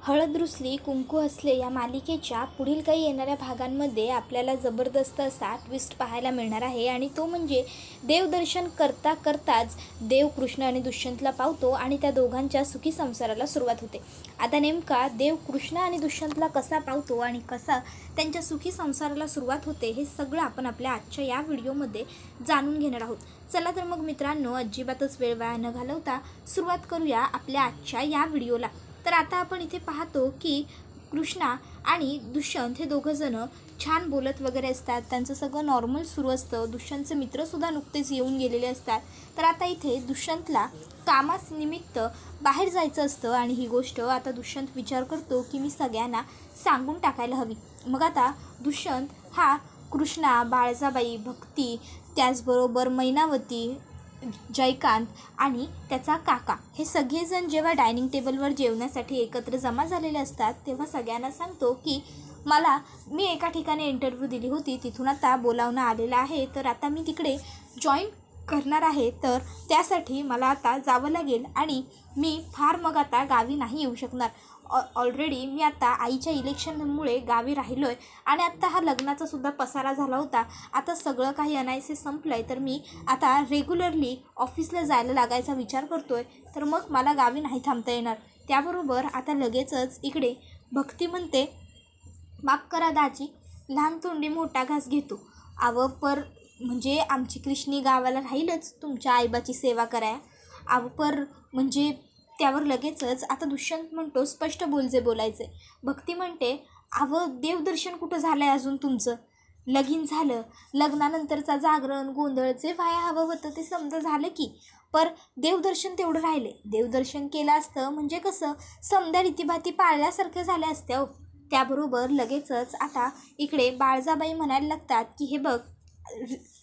हळद रुसली कुंकू हसले या मालिकेच्या पुढील काही येणाऱ्या भागांमध्ये आपल्याला जबरदस्त असा ट्विस्ट पाहायला मिळणार आहे आणि तो म्हणजे देवदर्शन करता करताच देव कृष्ण आणि दुष्यंतला पावतो आणि त्या दोघांच्या सुखी संसाराला सुरुवात होते। आता नेमका देव कृष्ण आणि दुष्यंतला कसा पावतो आणि कसा त्यांच्या सुखी संसाराला सुरुवात होते हे सगळं आपण आपल्या आजच्या या व्हिडिओमध्ये जाणून घेणार आहोत। चला तर मग मित्रांनो, अजिबातच वेळ वाया न घालवता सुरुवात करूया आपल्या आजच्या या व्हिडिओला। तर आता आपण इथे पाहतो की कृष्णा आणि दुष्यंत हे दोघंजण छान बोलत वगैरे असतात, त्यांचं सगळं नॉर्मल सुरू असतं। दुष्यंतचे मित्रसुद्धा नुकतेच येऊन गेलेले असतात। तर आता इथे दुष्यंतला कामानिमित्त बाहेर जायचं असतं आणि ही गोष्ट आता दुष्यंत विचार करतो की मी सगळ्यांना सांगून टाकायला हवी। मग आता दुष्यंत हा कृष्णा, बाळजाबाई, भक्ती, त्याचबरोबर मैनावती, जयकांत आणि त्याचा काका हे सगळेजण जेव्हा डायनिंग टेबलवर जेवण्यासाठी एकत्र जमा झालेले असतात तेव्हा सगळ्यांना सांगतो की मी एका ठिकाणी इंटरव्ह्यू दिली होती, तिथून आता बोलावणं आलेलं आहे, तर आता मी तिकडे जॉईन करणार आहे, तर त्यासाठी मला आता जावं लागेल आणि मी मग आता गावी नाही येऊ शकणार। ऑलरेडी मी आता आईच्या इलेक्शनमुळे गावी राहिलो आहे आणि आत्ता हा लग्नाचा सुद्धा पसारा झाला होता। आता सगळं काही अनायसे संपलं आहे, तर मी आता रेग्युलरली ऑफिसला जायला लागायचा विचार करतो आहे, तर मग मला गावी नाही थांबता येणार। त्याबरोबर आता लगेचच इकडे भक्ती म्हणते, माफ करा दाजी, लहान तोंडी मोठा घास घेतो। म्हणजे आमची कृष्णी गावाला राहीलच तुमच्या आईबाची सेवा कराया। म्हणजे त्यावर लगेचच आता दुष्यंत म्हणतो, स्पष्ट बोल बोलायचे। भक्ती म्हणते, देवदर्शन कुठं झालं आहे अजून तुमचं? लगीन झालं, लग्नानंतरचा जागरण गोंधळ जे व्हाया हवं होतं ते समजा झालं की, पर देवदर्शन तेवढं राहिले। देवदर्शन केलं असतं म्हणजे कसं समजा रीतीभाती पाळल्यासारखं झाल्या असत्या। त्याबरोबर लगेचच आता इकडे बाळजाबाई म्हणायला लागतात की हे बघ,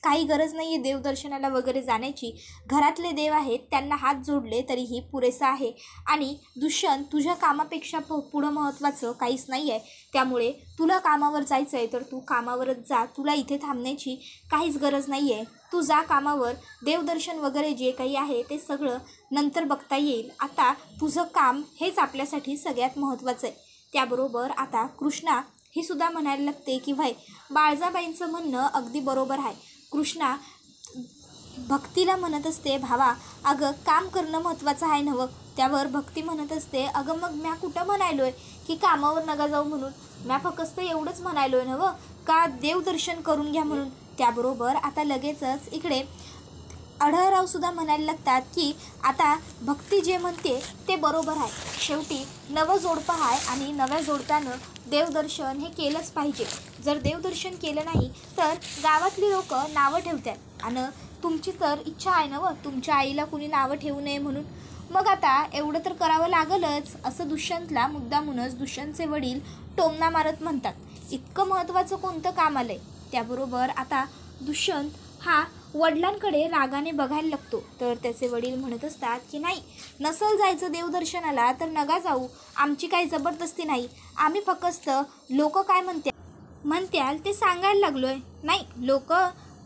काही गरज नाही आहे देवदर्शनाला वगैरे जाण्याची, घरातले देव आहेत त्यांना हात जोडले तरीही पुरेसं आहे आणि दुष्यंत तुझ्या कामापेक्षा पुढं महत्त्वाचं काहीच नाही आहे, त्यामुळे तुला कामावर जायचं आहे तर तू कामावरच जा, तुला इथे थांबण्याची काहीच गरज नाही आहे, तू जा कामावर। देवदर्शन वगैरे जे काही आहे ते सगळं नंतर बघता येईल, आता तुझं काम हेच आपल्यासाठी सगळ्यात महत्त्वाचं आहे। त्याबरोबर आता कृष्णा ही सुद्धा म्हणायला लागते की भाई, बाळजाबाईंचं म्हणणं अगदी बरोबर आहे। कृष्णा भक्तीला म्हणत असते, भावा अगं काम करणं महत्त्वाचं आहे नवं। त्यावर भक्ती म्हणत असते, अगं मग म्या कुठं म्हणायलो आहे की कामावर नका जाऊ म्हणून, म्या फक्त एवढंच म्हणायलो आहे नवं का देवदर्शन करून घ्या म्हणून। त्याबरोबर आता लगेचच इकडे आढळरावसुद्धा म्हणायला लागतात की आता भक्ती जे म्हणते ते बरोबर आहे, शेवटी नवं जोडपं आहे आणि नव्या जोडप्यानं देवदर्शन हे केलंच पाहिजे। जर देवदर्शन केलं नाही तर गावातली लोक नावं ठेवतात आणि तुमची तर इच्छा आहे ना तुमच्या आईला कुणी नावं ठेवू नये म्हणून, मग आता एवढं तर करावं लागलच असं दुष्यंतला मुद्दामूनच दुष्यंतचे वडील टोमणा मारत म्हणतात। इतकं महत्त्वाचं कोणतं काम आलंय? त्याबरोबर आता दुष्यंत हा वडिलांकडे रागाने बघायला लागतो, तर त्याचे वडील म्हणत असतात की नाही, नसल जायचं देवदर्शनाला तर नका जाऊ, आमची काही जबरदस्ती नाही, आम्ही फक्त लोक काय म्हणत्याल ते सांगायला लागलो आहे। नाही, लोक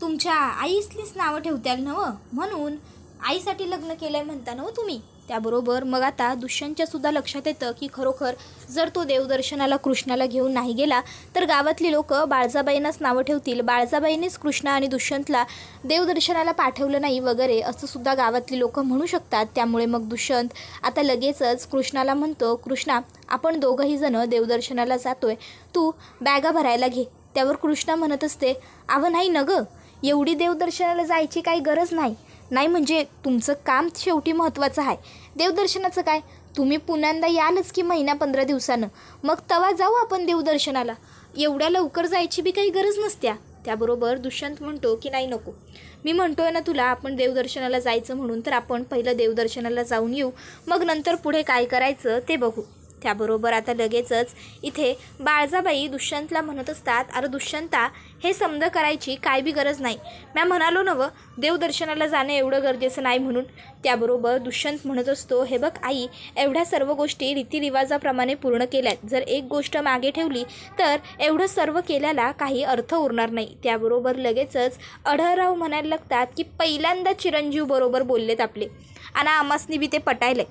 तुमच्या आईसलीच नावं ठेवत्याल नवं, म्हणून आईसाठी लग्न केलं आहे म्हणता नवं तुम्ही। त्याबरोबर मग आता दुष्यंतच्या सुद्धा लक्षात येतं की खरोखर जर तो देवदर्शनाला कृष्णाला घेऊन नाही गेला तर गावातली लोक बाळजाबाईंनाच नावं ठेवतील, बाळजाबाईंनीच कृष्णा आणि दुष्यंतला देवदर्शनाला पाठवलं नाही वगैरे असं सुद्धा गावातली लोक म्हणू शकतात। त्यामुळे मग दुष्यंत आता लगेचच कृष्णाला म्हणतो, कृष्णा आपण दोघंही जण देवदर्शनाला जातोय, तू बॅगा भरायला घे। त्यावर कृष्णा म्हणत असते, नाही न गं, एवढी देवदर्शनाला जायची काही गरज नाही, म्हणजे तुमचं काम शेवटी महत्त्वाचं आहे, देवदर्शनाचं काय, तुम्ही पुण्यांदा यालच की महिना 15 दिवसानं, मग तवा जाऊ आपण देवदर्शनाला, एवढ्या लवकर जायची बी काही गरज नसत्या। त्याबरोबर दुष्यंत म्हणतो की नाही नको, मी म्हणतोय ना तुला आपण देवदर्शनाला जायचं म्हणून, तर आपण पहिलं देवदर्शनाला जाऊन येऊ, मग नंतर पुढे काय करायचं ते बघू। त्याबरोबर आता लगेचच इथे बाळजाबाई दुष्यंतला म्हणत असतात, अरे दुष्यंता हे समज करायची काय बी गरज नाही, मी म्हणालो नवं देवदर्शनाला जाणं एवढं गरजेचं नाही म्हणून। त्याबरोबर दुष्यंत म्हणत असतो, हे बघ आई, एवढ्या सर्व गोष्टी रीतिरिवाजाप्रमाणे पूर्ण केल्यात, जर एक गोष्ट मागे ठेवली तर एवढं सर्व केल्याला काही अर्थ उरणार नाही। त्याबरोबर लगेचच आढळराव म्हणायला लागतात की पहिल्यांदा चिरंजीव बरोबर बोललेत आपले आणि आमासनी बी ते पटायलंय,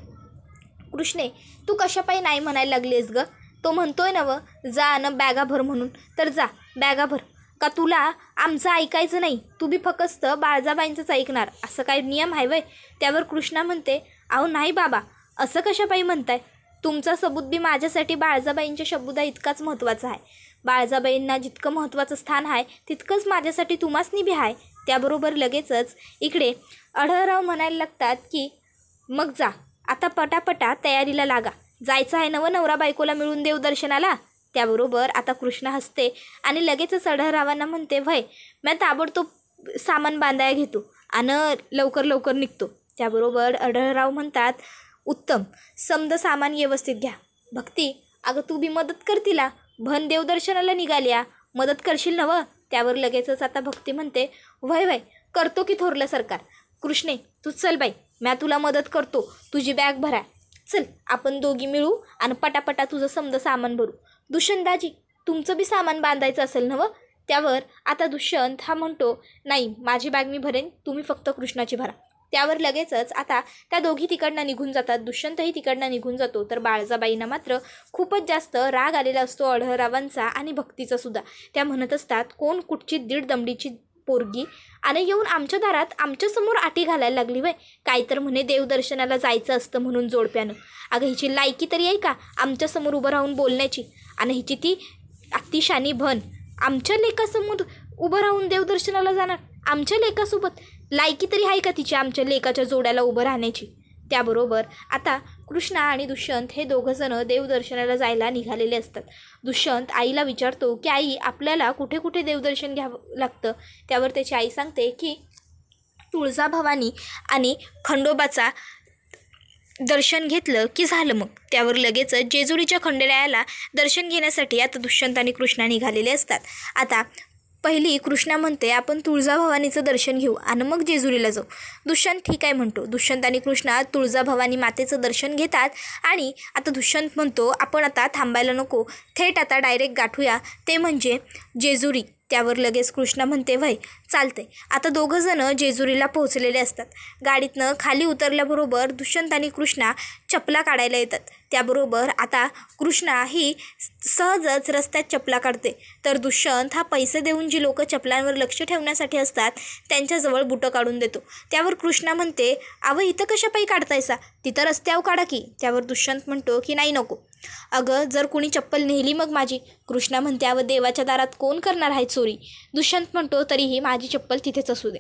कृष्णे, तू कशापायी नाही म्हणायला लागलीस ग? तो म्हणतोय ना व जा न बॅगा भर म्हणून, तर जा बॅगा भर. का तुला आमचं ऐकायचं नाही? तू बी फक्त बाळजाबाईंचंच ऐकणार, असं काय नियम आहे वय? त्यावर कृष्णा म्हणते, अहो नाही बाबा, असं कशापायी म्हणताय? तुमचा सबूत बी माझ्यासाठी बाळजाबाईंच्या शब्दा इतकाच महत्त्वाचा आहे. बाळजाबाईंना जितकं महत्त्वाचं स्थान आहे तितकंच माझ्यासाठी तुम्हासनी बी आहे. त्याबरोबर लगेचच इकडे आढळराव म्हणायला लागतात की मग जा आता पटापटा तयारीला लागा, जायचं आहे नवं नवरा बायकोला मिळून देवदर्शनाला. त्याबरोबर आता कृष्णा हसते आणि लगेचच आढळरावांना म्हणते, व्हय मी ताबडतोब सामान बांधाया घेतो आणि लवकर लवकर निघतो. त्याबरोबर आढळराव म्हणतात, उत्तम, समद सामान व्यवस्थित घ्या. भक्ती, अगं तू बी मदत कर तिला, भन देवदर्शनाला निघाल्या, मदत करशील नवं? त्यावर लगेचच आता भक्ती म्हणते, व्हय व्हय करतो की थोरलं सरकार. कृष्णे, तू चल बाई, म्या तुला मदत करतो, तुझी बॅग भरा. चल आपण दोघी मिळू आणि पटापटा तुझं समद सामान भरू. दुष्यंतदाजी, तुमचं बी सामान बांधायचं असेल नवं? त्यावर आता दुष्यंत हा म्हणतो, नाही माझी बॅग मी भरेन, तुम्ही फक्त कृष्णाची भरा. त्यावर लगेचच आता त्या दोघी तिकडनं निघून जातात. दुष्यंतही तिकडनं निघून जातो. तर बाळजाबाईंना मात्र खूपच जास्त राग आलेला असतो आढळरावांचा आणि भक्तीचा सुद्धा. त्या म्हणत असतात, कोण कुठची दीड दमडीची पोरगी आणि येऊन आमच्या दारात आमच्यासमोर आटी घालायला लागली वय? काय तर म्हणे देवदर्शनाला जायचं असतं म्हणून जोडप्यानं. अगं हिची लायकी तरी आहे का आमच्यासमोर उभं राहून बोलण्याची? आणि हिची ती अतिशानी भन आमच्या लेकासमोर उभं राहून देवदर्शनाला जाणार? आमच्या लेकासोबत लायकी तरी आहे का तिची आमच्या लेकाच्या जोड्याला उभं राहण्याची? त्याबरोबर आता कृष्णा आणि दुष्यंत हे दोघंजणं देवदर्शनाला जायला निघालेले असतात. दुष्यंत आईला विचारतो की आई, आपल्याला कुठे कुठे देवदर्शन घ्यावं लागतं? त्यावर त्याची आई सांगते की तुळजाभवानी आणि खंडोबाचा दर्शन घेतलं की झालं मग. त्यावर लगेचच जेजुरीच्या खंडेरायाला दर्शन घेण्यासाठी आता दुष्यंत आणि कृष्णा निघालेले असतात. आता पहिली कृष्णा म्हणते, आपण तुळजाभवानीचं दर्शन घेऊ आणि मग जेजुरीला जाऊ. दुष्यंत ठीक आहे म्हणतो. दुष्यंत आणि कृष्णा तुळजाभवानी मातेचं दर्शन घेतात आणि आता दुष्यंत म्हणतो, आपण आता थांबायला नको, थेट आता डायरेक्ट गाठूया, ते म्हणजे जेजुरी. त्यावर लगेच कृष्णा म्हणते, व्हय चालतंय. आता दोघंजणं जेजुरीला पोहोचलेले असतात. गाडीतनं खाली उतरल्याबरोबर दुष्यंत आणि कृष्णा चपला काढायला येतात. त्याबरोबर आता कृष्णा ही सहजच रस्त्यात चपला काढते. तर दुष्यंत हा पैसे देऊन जी लोक चपलांवर लक्ष ठेवण्यासाठी असतात त्यांच्याजवळ बुटं काढून देतो. त्यावर कृष्णा म्हणते, अवं इथं कशापायी काढतायसा, तिथं रस्त्यावर काढा की. त्यावर दुष्यंत म्हणतो की नाही नको, अगं जर कुणी चप्पल नेली मग माझी. कृष्णा म्हणते, अवं देवाच्या दारात कोण करणार आहे चोरी? दुष्यंत म्हणतो, तरीही माझी चप्पल तिथेच असू दे.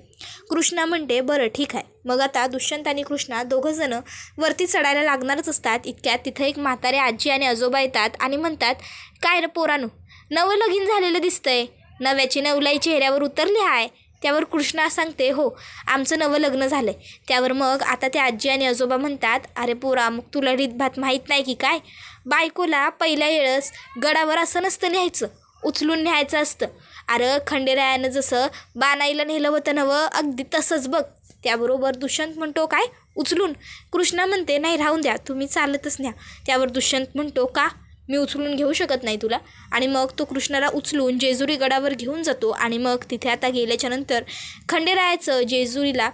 कृष्णा म्हणते, बरं ठीक आहे. मग आता दुष्यंत आणि कृष्णा दोघंजणं वरती चढायला लागणारच असतात. इतक्यात तिथं एक म्हातारे आजी आणि आजोबा येतात आणि म्हणतात, काय रे पोरानो, नवं लगीन झालेलं दिसतंय, नव्याची नवलाई चेहऱ्यावर उतरली आहे. त्यावर कृष्णा सांगते, हो आमचं नवं लग्न झालं आहे. त्यावर मग आता ते आजी आणि आजोबा म्हणतात, अरे पोरा, मग तुला रीतभात माहीत नाही की काय? बायकोला पहिल्या वेळेस गडावर असं नसतं न्यायचं, उचलून न्यायचं असतं. अरे खंडेरायानं जसं बानाईला नेलं होतं नवं, अगदी तसंच बघ. त्याबरोबर दुष्यंत म्हणतो, काय उचलून? कृष्णा म्हणते, नाही राहून द्या, तुम्ही चालतच न्या. त्यावर दुष्यंत म्हणतो, का मी उचलून घेऊ शकत नाही तुला? आणि मग तो कृष्णाला उचलून जेजुरी गडावर घेऊन जातो. आणि मग तिथे आता गेल्याच्यानंतर खंडेरायाचं जेजुरीला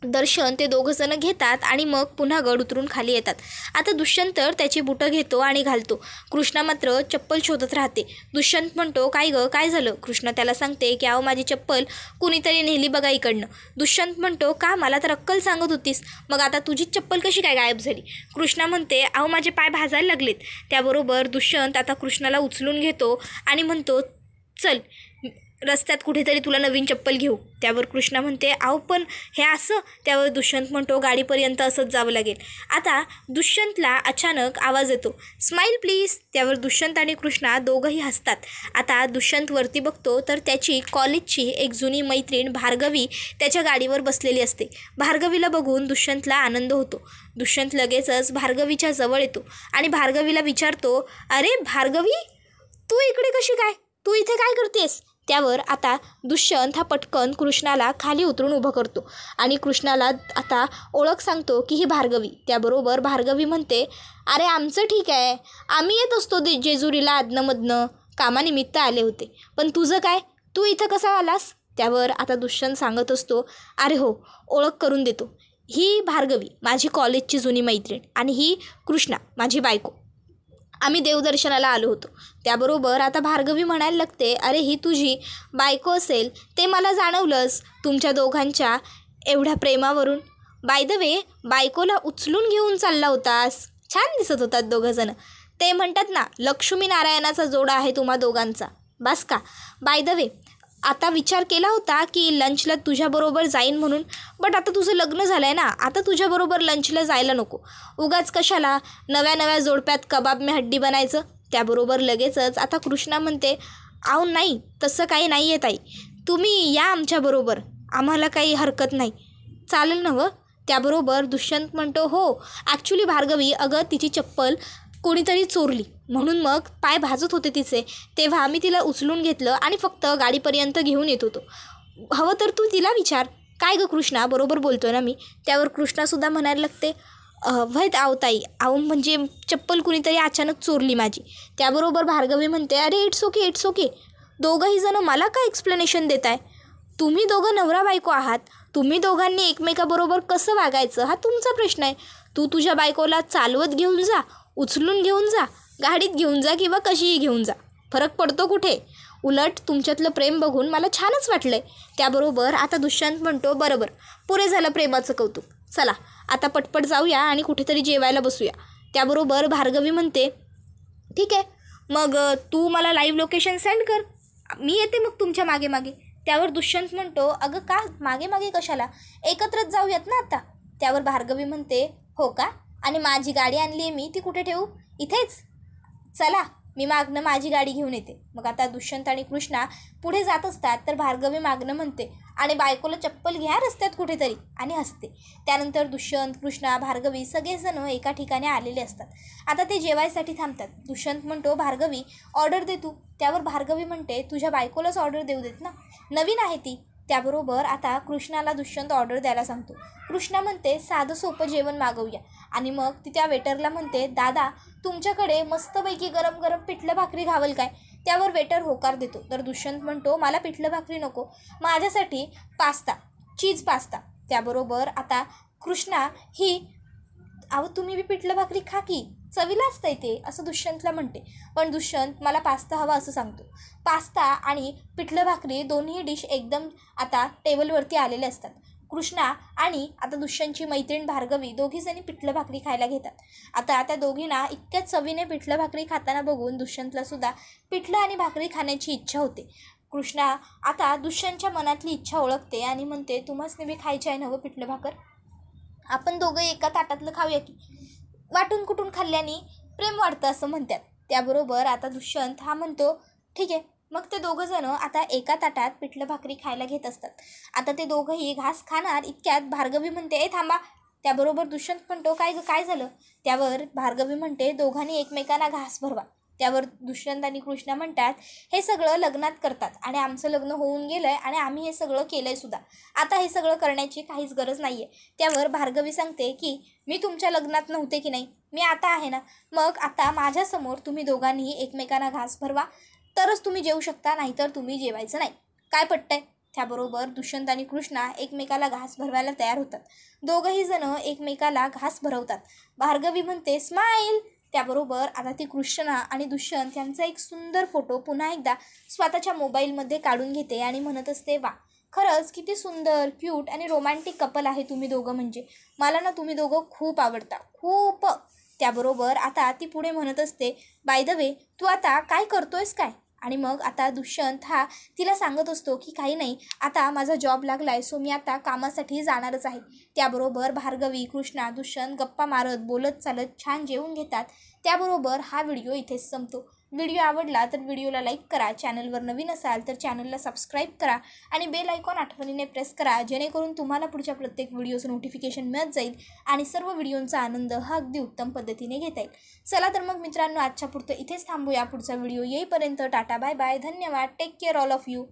दर्शन ते दोघंजणं घेतात आणि मग पुन्हा गड उतरून खाली येतात. आता दुष्यंत त्याची बुटं घेतो आणि घालतो. कृष्णा मात्र चप्पल शोधत राहते. दुष्यंत म्हणतो, काय गं काय झालं? कृष्णा त्याला सांगते की अहो माझी चप्पल कुणीतरी नेली बघा इकडनं. दुष्यंत म्हणतो, का? मला तर अक्कल सांगत होतीस, मग आता तुझी चप्पल कशी काय गायब झाली? कृष्णा म्हणते, अहो माझे पाय भाजायला लागलेत. त्याबरोबर दुष्यंत आता कृष्णाला उचलून घेतो आणि म्हणतो, चल रस्त्यात कुठेतरी तुला नवीन चप्पल घेऊ. त्यावर कृष्णा म्हणते, अहो पण हे असं? त्यावर दुष्यंत म्हणतो, गाडीपर्यंत असंच जावं लागेल. आता दुष्यंतला अचानक आवाज येतो, स्माईल प्लीज. त्यावर दुष्यंत आणि कृष्णा दोघंही हसतात. आता दुष्यंत वरती बघतो तर त्याची कॉलेजची एक जुनी मैत्रीण भार्गवी त्याच्या गाडीवर बसलेली असते. भार्गवीला बघून दुष्यंतला आनंद होतो. दुष्यंत लगेचच भार्गवीच्या जवळ येतो आणि भार्गवीला विचारतो, अरे भार्गवी, तू इकडे कशी काय? तू इथे काय करतेस? त्यावर आता दुष्यंत हा पटकन कृष्णाला खाली उतरून उभं करतो आणि कृष्णाला आता ओळख सांगतो की ही भार्गवी. त्याबरोबर भार्गवी म्हणते, अरे आमचं ठीक आहे, आम्ही येत असतो जेजुरीला आदनंमधनं, कामानिमित्त आले होते, पण तुझं काय, तू इथं कसा आलास? त्यावर आता दुष्यंत सांगत असतो, अरे हो ओळख करून देतो, ही भार्गवी माझी कॉलेजची जुनी मैत्रीण आणि ही कृष्णा माझी बायको. आम्ही देवदर्शनाला आलो होतो. त्याबरोबर आता भार्गवी म्हणायला लागते, अरे ही तुझी बायको असेल ते मला जाणवलंच तुमच्या दोघांच्या एवढ्या प्रेमावरून. बाय द वे बायकोला उचलून घेऊन चालला होतास. छान दिसत होतात दोघंजणं. ते म्हणतात ना लक्ष्मीनारायणाचा जोडा आहे तुम्हा दोघांचा. बस का. बाय द वे आता विचार केला होता की लंचला तुझ्याबरोबर जाईन म्हणून, बट आता तुझं लग्न झालं आहे ना, आता तुझ्याबरोबर लंचला जायला नको. उगाच कशाला नव्या नव्या जोडप्यात कबाब में हड्डी बनायचं. त्याबरोबर लगेचच आता कृष्णा म्हणते, आहो नाही तसं काही नाही आहे ताई, तुम्ही या आमच्याबरोबर, आम्हाला काही हरकत नाही, चालेल ना व. त्याबरोबर दुष्यंत म्हणतो, हो ॲक्च्युली भार्गवी अगं तिची चप्पल कोणीतरी चोरली म्हणून मग पाय भाजत होते तिचे, तेव्हा मी तिला उचलून घेतलं आणि फक्त गाडीपर्यंत घेऊन येत होतो. हवं तर तू तिला विचार. काय गं कृष्णा, बरोबर बोलतोय ना मी. त्यावर कृष्णासुद्धा म्हणायला लागते, वैद आहो ताई, आहो म्हणजे चप्पल कुणीतरी अचानक चोरली माझी. त्याबरोबर भार्गवी म्हणते, अरे इट्स ओके इट्स ओके, दोघंही जणं मला काय एक्सप्लेनेशन देत आहे. तुम्ही दोघं नवरा बायको आहात, तुम्ही दोघांनी एकमेकाबरोबर कसं वागायचं हा तुमचा प्रश्न आहे. तू तुझ्या बायकोला चालवत घेऊन जा, उचलून घेऊन जा, गाडीत घेऊन जा किंवा कशीही घेऊन जा, फरक पडतो कुठे. उलट तुमच्यातलं प्रेम बघून मला छानच वाटलं आहे. त्याबरोबर आता दुष्यंत म्हणतो, बरोबर पुरे झालं प्रेमाचं कौतुक, चला आता पटपट जाऊया आणि कुठेतरी जेवायला बसूया. त्याबरोबर भार्गवी म्हणते, ठीक आहे मग तू मला लाईव्ह लोकेशन सेंड कर, मी येते मग तुमच्या मागे मागे. त्यावर दुष्यंत म्हणतो, अगं का मागे मागे कशाला, एकत्रच जाऊयात ना आता. त्यावर भार्गवी म्हणते, हो का, आणि माझी गाडी आणली आहे मी, ती कुठे ठेवू, इथेच, चला मी मागणं माझी गाडी घेऊन येते. मग आता दुष्यंत आणि कृष्णा पुढे जात असतात तर भार्गवी मागणं म्हणते, आणि बायकोला चप्पल घ्या रस्त्यात कुठेतरी, आणि हसते. त्यानंतर दुष्यंत, कृष्णा, भार्गवी सगळेजण एका ठिकाणी आलेले असतात. आता ते जेवायसाठी थांबतात. दुष्यंत म्हणतो, भार्गवी ऑर्डर दे तू. त्यावर भार्गवी म्हणते, तुझ्या बायकोलाच ऑर्डर देऊ देत ना, नवीन आहे ती. त्याबरोबर आता कृष्णाला दुष्यंत ऑर्डर द्यायला सांगतो. कृष्णा म्हणते, साधं सोपं जेवण मागवूया. आणि मग ती त्या वेटरला म्हणते, दादा तुमच्याकडे मस्तपैकी गरम गरम पिठलं भाकरी घावल काय. त्यावर वेटर होकार देतो. तर दुष्यंत म्हणतो, मला पिठलं भाकरी नको, माझ्यासाठी पास्ता, चीज पास्ता. त्याबरोबर आता कृष्णा ही, अहो तुम्ही बी पिठलं भाकरी खा की, चवीला असतंय ते, असं दुष्यंतला म्हणते. पण दुष्यंत मला पास्ता हवा असं सांगतो. पास्ता आणि पिठलं भाकरी दोन्ही डिश एकदम आता टेबलवरती आलेले असतात. कृष्णा आणि आता दुष्यंतची मैत्रीण भार्गवी दोघीजणी पिठलं भाकरी खायला घेतात. आता त्या दोघींना इतक्याच चवीने पिठलं भाकरी खाताना बघून दुष्यंतलासुद्धा पिठलं आणि भाकरी खाण्याची इच्छा होते. कृष्णा आता दुष्यंतच्या मनातली इच्छा ओळखते आणि म्हणते, तुम्हाच नेहमी खायची आहे नवं पिठलं भाकर, आपण दोघं एका ताटातलं खाऊया की, वाटून कुटून खाल्ल्याने प्रेम वाढतं असं म्हणतात. त्याबरोबर आता दुष्यंत हा म्हणतो, ठीक आहे. मग ते दोघंजणं आता एका ताटात पिठलं भाकरी खायला घेत असतात. आता ते दोघंही घास खाणार इतक्यात भार्गवी म्हणते, ए थांबा. त्याबरोबर दुष्यंत म्हणतो, काय गं काय झालं. त्यावर भार्गवी म्हणते, दोघांनी एकमेकांना घास भरवा. त्यावर दुष्यंत आणि कृष्णा म्हणतात, हे सगळं लग्नात करतात आणि आमचं लग्न होऊन गेलं आहे आणि आम्ही हे सगळं केलं आहे सुद्धा, आता हे सगळं करण्याची काहीच गरज नाही आहे. त्यावर भार्गवी सांगते की मी तुमच्या लग्नात नव्हते की नाही, मी आता आहे ना, मग आता माझ्यासमोर तुम्ही दोघांनीही एकमेकांना घास भरवा, तरच तुम्ही जेवू शकता, नाहीतर तुम्ही जेवायचं नाही, काय पटतंय. त्याबरोबर दुष्यंत आणि कृष्णा एकमेकाला घास भरवायला तयार होतात. दोघंही जण एकमेकाला घास भरवतात. भार्गवी म्हणते, स्माईल. त्याबरोबर आता ती कृष्णा आणि दुष्यंत यांचा एक सुंदर फोटो पुन्हा एकदा स्वतःच्या मोबाईलमध्ये काढून घेते आणि म्हणत असते, वा खरंच किती सुंदर, क्यूट आणि रोमॅन्टिक कपल आहे तुम्ही दोघं, म्हणजे मला ना तुम्ही दोघं खूप आवडता, खूप. त्याबरोबर आता ती पुढे म्हणत असते, बाय द वे तू आता काय करतोयस काय. आणि मग आता दुष्यंत हा तिला सांगत असतो की काही नाही, आता माझा जॉब लागला आहे, सो मी आता कामासाठी जाणारच आहे. त्याबरोबर भार्गवी, कृष्णा, दुष्यंत गप्पा मारत बोलत चालत छान जेवून घेतात. त्याबरोबर हा व्हिडिओ इथेच संपतो. व्हिडिओ आवडला तर व्हिडिओला लाईक करा, चॅनलवर नवीन असाल तर चॅनलला सबस्क्राईब करा आणि बेल आयकॉन आठवणीने प्रेस करा, जेणेकरून तुम्हाला पुढच्या प्रत्येक व्हिडिओचं नोटिफिकेशन मिळत जाईल आणि सर्व व्हिडिओंचा आनंद हा अगदी उत्तम पद्धतीने घेता येईल. चला तर मग मित्रांनो, आजच्या पुरतं इथेच थांबूया. पुढचा व्हिडिओ येईपर्यंत टाटा बाय बाय, धन्यवाद, take care all of you.